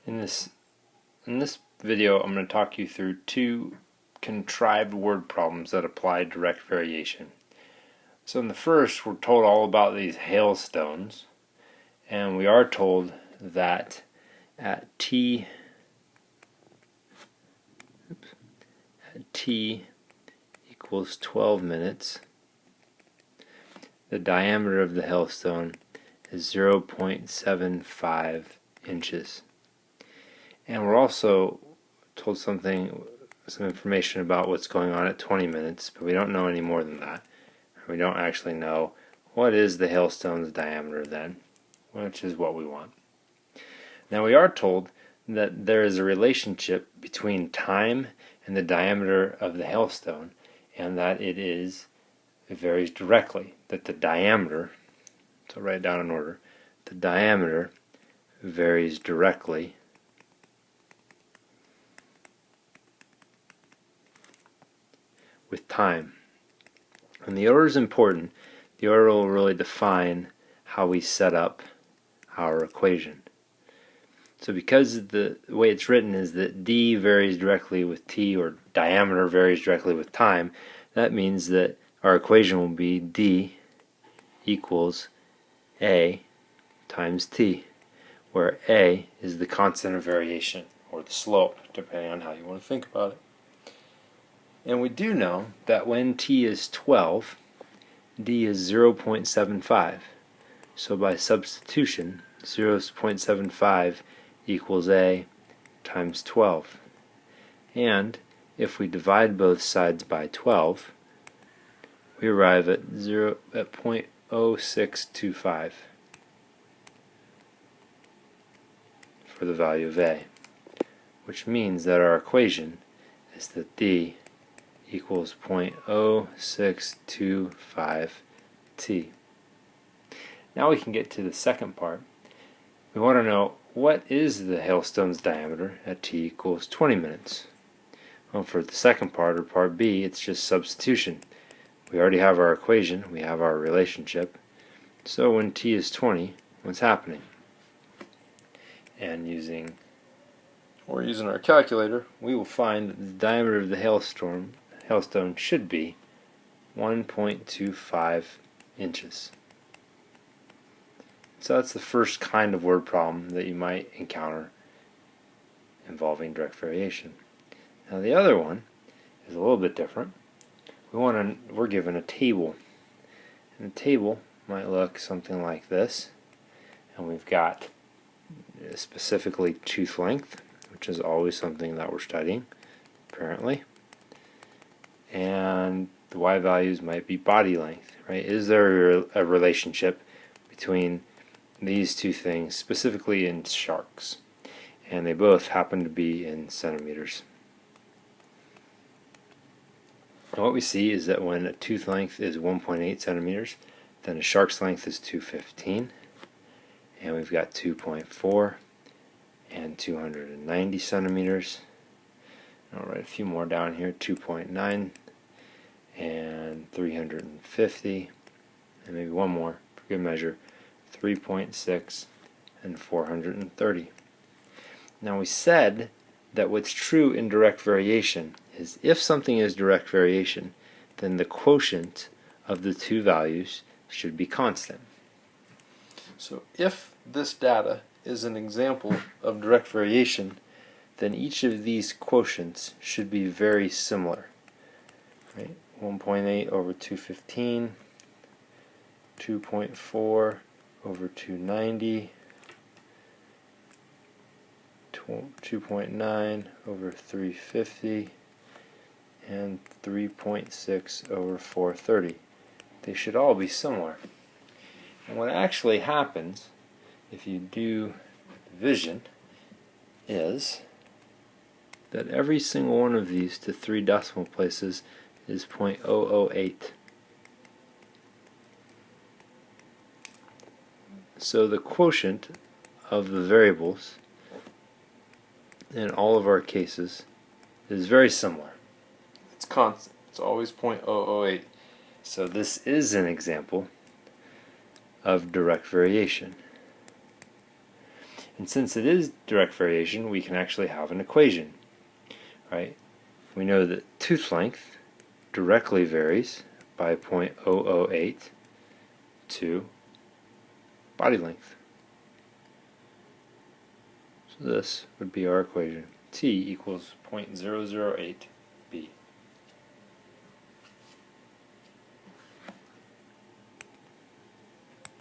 In this video, I'm going to talk you through two contrived word problems that apply direct variation. So in the first, we're told all about these hailstones, and we are told that at t equals 12 minutes, the diameter of the hailstone is 0.75 inches. And we're also told some information about what's going on at 20 minutes, but we don't know any more than that. We don't actually know what is the hailstone's diameter then, which is what we want. Now we are told that there is a relationship between time and the diameter of the hailstone, and that it varies directly, that the diameter, so write it down in order, the diameter varies directly with time. And the order is important. The order will really define how we set up our equation. So because the way it's written is that d varies directly with t, or diameter varies directly with time, that means that our equation will be d equals a times t, where a is the constant of variation, or the slope, depending on how you want to think about it. And we do know that when t is 12, d is 0.75. So by substitution, 0.75 equals a times 12. And if we divide both sides by 12, we arrive at 0.0625 for the value of a, which means that our equation is that d equals 0.0625 t. Now we can get to the second part. We want to know, what is the hailstone's diameter at t equals 20 minutes? Well, for the second part, or part B, it's just substitution. We already have our equation, we have our relationship. So when t is 20, what's happening? And using our calculator, we will find that the diameter of the hailstone should be 1.25 inches. So that's the first kind of word problem that you might encounter involving direct variation. Now the other one is a little bit different. We're given a table, and the table might look something like this, and we've got specifically tooth length, which is always something that we're studying, apparently. And the y values might be body length, right? Is there a relationship between these two things, specifically in sharks? And they both happen to be in centimeters. And what we see is that when a tooth length is 1.8 centimeters, then a shark's length is 215, and we've got 2.4 and 290 centimeters. I'll write a few more down here, 2.9 and 350, and maybe one more for good measure, 3.6 and 430. Now we said that what's true in direct variation is if something is direct variation, then the quotient of the two values should be constant. So if this data is an example of direct variation, then each of these quotients should be very similar, right? 1.8 over 215, 2.4 over 290, 2.9 over 350, and 3.6 over 430. They should all be similar. And what actually happens if you do division is that every single one of these to 3 decimal places is 0.008. So the quotient of the variables in all of our cases is very similar. It's constant. It's always 0.008. So this is an example of direct variation. And since it is direct variation, we can actually have an equation, right? We know that tooth length directly varies by 0.008 to body length. So this would be our equation. T equals 0.008 b.